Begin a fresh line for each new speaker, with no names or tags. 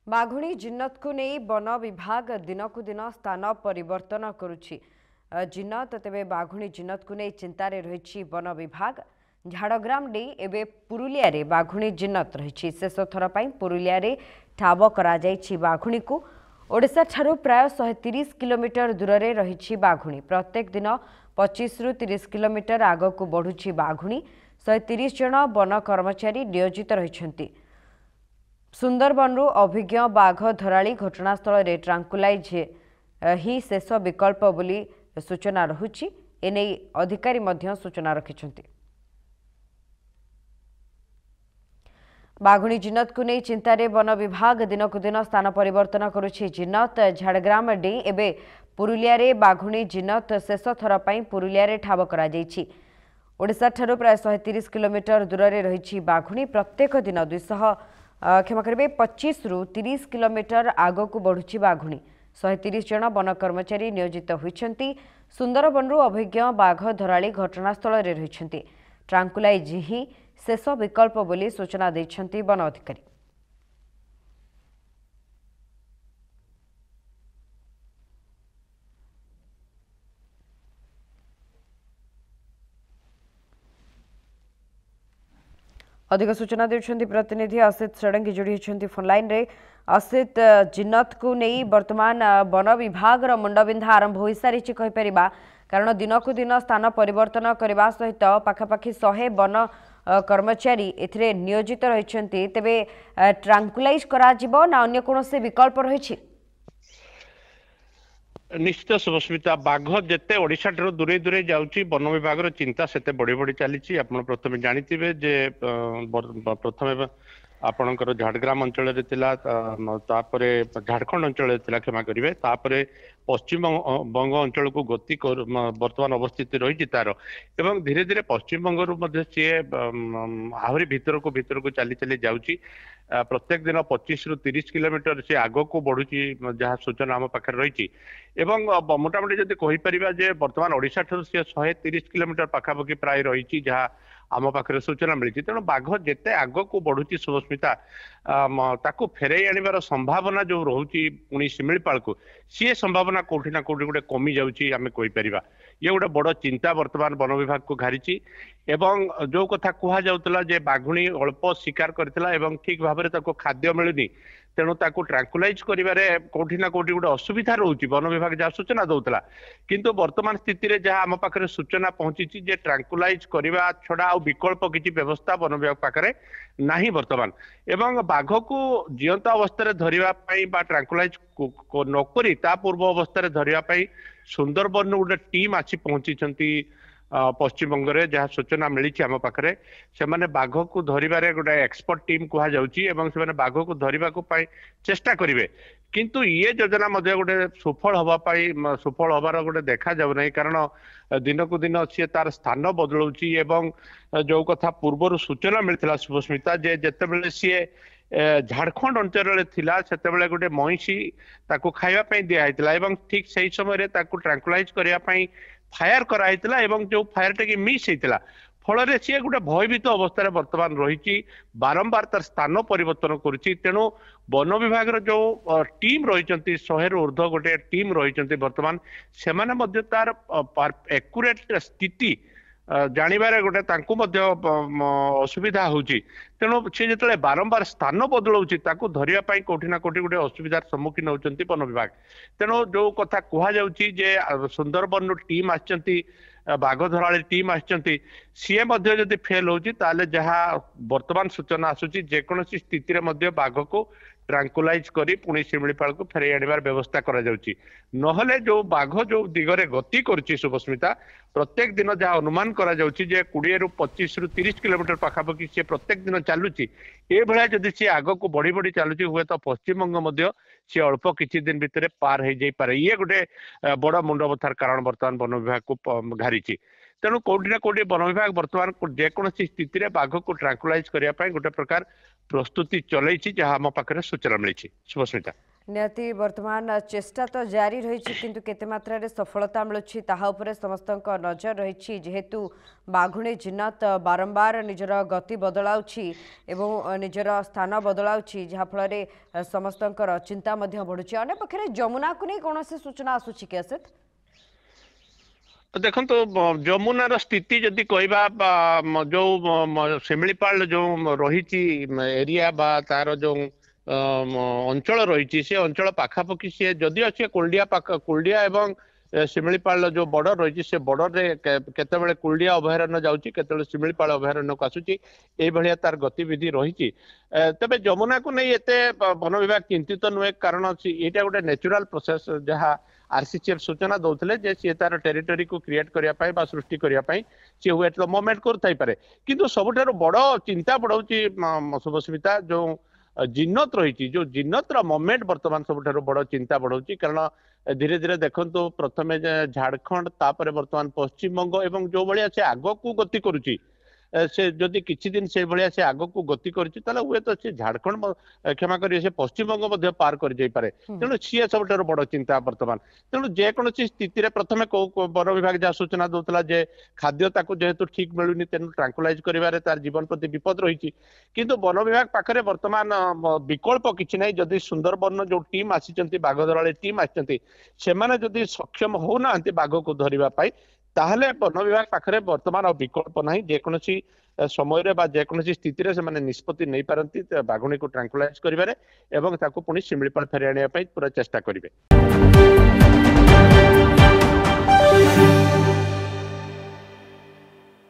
बाघुणी जिन्नत को नहीं वन विभाग दिनकू दिन स्थान परिवर्तन करुछि। जिन्नत तेबे बाघुणी जिन्नत को नहीं चिंतार रही वन विभाग। झाड़ग्राम डे एवं पुरुलिया रे बाघुणी जिन्नत रही शेष थर पर पुरुलिया रे ठाब करा बाघुणी को। ओडिशा ठारू प्राय 130 किलोमीटर दूर रे रही बाघुणी। प्रत्येक दिन 25 रु 30 किलोमीटर आगक बढ़ुछि बाघुणी। 130 जन वन कर्मचारी नियोजित रही। सुंदरबन अभिज्ञ बाघ धराली घटनास्थल में ट्रांकुलाइज ही शेष विकल्प बोली सूचना रहुछि। एने अधिकारी मध्य सूचना रखिछन्ति। बाघुणी जिन्नत को नहीं चिंतार वन विभाग दिनकू दिन स्थान परिवर्तन करुछि। जिन्नत झाड़ग्राम डे एवं पुरुलिया रे बाघुणी जिन्नत शेष थर पर पुरुलिया रे ठाब करा जायछि। ओडिशा ठारू प्राय 130 किलोमीटर दूर रे रही बाघुणी। प्रत्येक दिन क्षमा करेंगे 25 रु 30 किलोमीटर आगक बढ़ुछि बाघुणी। 130 जन वन कर्मचारी नियोजित होइछन्ति। सुंदरबन अभिज्ञ बाघ धराली घटनास्थल में रही। ट्रांकुलाइज ही शेष विकल्प बोली सूचना दैछन्ति वन अधिकारी। अधिक सूचना देउछन्ति प्रतिनिधि असित षडंगी जोड़ी होइछन्ति फोन लाइन रे। असित, जिन्नत को नहीं वर्तमान वन विभाग मुंडबिंधा आरंभ हो सारी कहि परिबा, कारण दिनकू दिन स्थान परिवर्तन करने सहित पाखापाखि 100 वन कर्मचारी एथिरे नियोजित रहिछन्ति। तेबे ट्रांकुलाइज करा जिवो ना अन्य कोनोसे विकल्प रहिछि?
निश्चित सुस्मिता, बाघ जिते ओडिशा ठाରୁ दूरे दूरे जाउची वन विभाग चिंता सेते बढ़ी बढ़ी चली। आप प्रथम जानिथिबे जे प्रथम आपणकर झाड़ग्राम अंचल झारखंड अंचल क्षमा करेंगे, पश्चिम बंग अंचल को गति बर्तमान अवस्थित रही तार एवं धीरे धीरे पश्चिम बंग सी आहरी भीतर को चली चली जाऊँगी। प्रत्येक दिन 25 रु 30 किलोमीटर से आग को बढ़ुची जहाँ सूचना आम पाखे रही। मोटामोटी जब कहीपर बर्तमान ओडिशा ठारू सी 130 किलोमीटर पाखापाखि प्राय रही जहाँ आम पाखे सूचना मिली। तेणु बाघ जिते आग को बढ़ुची सुस्मिता ताकू फेरई आनिबार संभावना जो रोची पुणी शिमिपाल को सी संभावना कोठी ना कोठी गोटे कमी जाऊँगी आम कहीपर। ये गोटे बड़ चिंता बर्तमान वन विभाग को घारी। एवं जो कथा कह जाऊला जे बाघुणी अल्प शिकार करथिला एवं ठीक भाव में खाद्य मिलूनी, तेणु ताकू ट्रांकुलाइज करिबारे कोठी ना कोठी गोटे असुविधा रोची वन विभाग जहाँ सूचना दौला। किंतु वर्तमान स्थिति रे जहाँ आम पाखे सूचना पहुंची जे ट्रांकुलाइज करने छड़ा आ विकल्प किसी व्यवस्था वन विभाग पाखे नहीं वर्तमान। एवं बाघ को जीवंत अवस्था धरवाई ट्रांकुलाइज नक पूर्व अवस्था धरवाई सुंदरबन गोटे टीम आसी पहुंची पश्चिम बंग में जहाँ सूचना मिली आम पाखे से बाघ को धरवे गोटे एक्सपर्ट टीम कह जाऊँगी बाघ को धरने चेष्टा करेंगे। किंतु ये योजना गोटे सुफल हवापाई सुफल हबार गोटे देखा जाऊना, कारण दिनकू दिन सी तार स्थान बदलाऊँच। जो कथा पूर्व सूचना मिलता सुस्मिता जे जिते सी झारखंड अंचल थिला सेतेबेले गोटे महिषी ताकू खाइबा दिया ठीक सही समय ट्रांकुलाइज करने फायर कराइला एवं जो फायर टे मिस होता फल सी गोटे भयभीत अवस्था बर्तमान रही बारंबार तार स्थान परिवर्तन करुच्ची। तेणु वन विभाग जो टीम रही 100 रु ऊर्ध्व गोटे टीम रही बर्तमान से तार एक्यूरेट स्थिति जानिबारे गोटे असुविधा होची। तेणु सी जो बारंबार स्थान बदलाऊँच धरने कोठी ना कोठी गोटे असुविधार सम्मुखीन होती वन विभाग। तेणु जो कथा कह जाऊँगी जे सुंदरबन टीम आछंती बाघ धराली टीम आछंती सी जदि फेल होची ताले जहाँ वर्तमान सूचना आसूची जेकोसी स्थिति में बाघ को ट्रांकुलाइज करी पुणी शिमिपाल को फेरई आनिबार व्यवस्था करा जाउची। नहले जो बाघ जो दिगरे गति करुची शुभस्मिता प्रत्येक दिन जहाँ अनुमान करा जाउची जे 20 रु 25 रु 30 किलोमीटर पाखापाखि सी प्रत्येक दिन चलुची। ए भलिया जदि सी आग को बढ़ी बढ़ी चलुची हुए तो पश्चिम बंग मध्य सी अल्प किछि दिन भितर पार हो जाई पारे। ये गोटे बड़ मुंडबथार कारण बर्तमान वन विभाग को घारी। तेणु कोठी ना कोठी वन विभाग बर्तमान जेकोसी स्थिति में बाघ को ट्रांकुलाइज करने गोटे प्रकार प्रस्तुति चलई जहाँ आम पाखे सूचना मिली। शुभस्मिता।
निहाती वर्तमान चेष्टा तो जारी रही किंतु केते मात्रा रे सफलता मिलुछि ताहा उपरे समस्तक नजर रही जेहेतु बाघुणी जिन्नत बारंबार निजर गति बदलाउछि एवं निजर स्थान बदलाउछि जहाँफल समस्तंकर चिंता मध्य बढ़ुछि। अन्य पक्षरे जमुना को नहीं कौन सूचना आसुछि कि असित
देखो जमुनार स्थिति जदि कहवा जो शिमिलीपाल जो रही एरिया बा तार जो अंचल रही से अंचल पाखापाखि सी जदिओ सी कुलडिया एवं शिमिलीपाल जो बॉर्डर रही से बॉर्डर केतबेले कुलडिया अभयारण्य जाऊँगी केतबेले शिमिलीपाल अभयारण्य को आसूची ये तार गतिविधि रही तेबे जमुना को नहीं एते वन विभाग चिंतित नुहे कारण यहाँ गोटे नेचुरल प्रोसेस जहाँ आरसीसीएफ सूचना दौले जे सी तार टेरिटोरी को क्रिएट करने सृष्टि करने सी हुए तो मोमेंट कर किंतु सबुठारु बड़ चिंता बढ़ाऊँगी शुभस्मिता जो जिन्नत रही जो जिन्नतर मोमेंट बर्तमान सबुठारु बड़ चिंता बढ़ाऊँगी कारण धीरे धीरे देखो प्रथमे झारखंड तापर बर्तमान पश्चिमबंग एवं जो भाया से आग को गति करुच्ची से जदि किछि दिन से भाया से आग को गति करुच्ची हुए तो से झारखंड क्षमा करिए से पश्चिमबंग पार कर जाई पारे तेणु सी सबुठारु बड़ चिंता बर्तमान तेणु जेकोसी स्थिति प्रथमे वन विभाग जहाँ सूचना दौला जे खाद्य ताकू जेहेतु ठीक मिलूनी तेणु ट्रांकुलाइज करिवारे तार जीवन प्रति विपद रही किंतु वन विभाग पाखरे वर्तमान विकल्प किछि नै जदि सुंदरबन जो टीम आसी बाघ दलाली टीम आसी सेमाने जदि सक्षम होना बाघ को धरिबा पाई ताहले वन विभाग पाखरे वर्तमान विकल्प नाही जेकोसी समय बा जेकोसी स्थिति से माने निष्पत्ति नहीं पारती बाघुणी को ट्रांकुलाइज करिवारे एवं ताकू पुणी शिमिलीपाल फेरी आनिया पाई पूरा चेष्टा करिवे।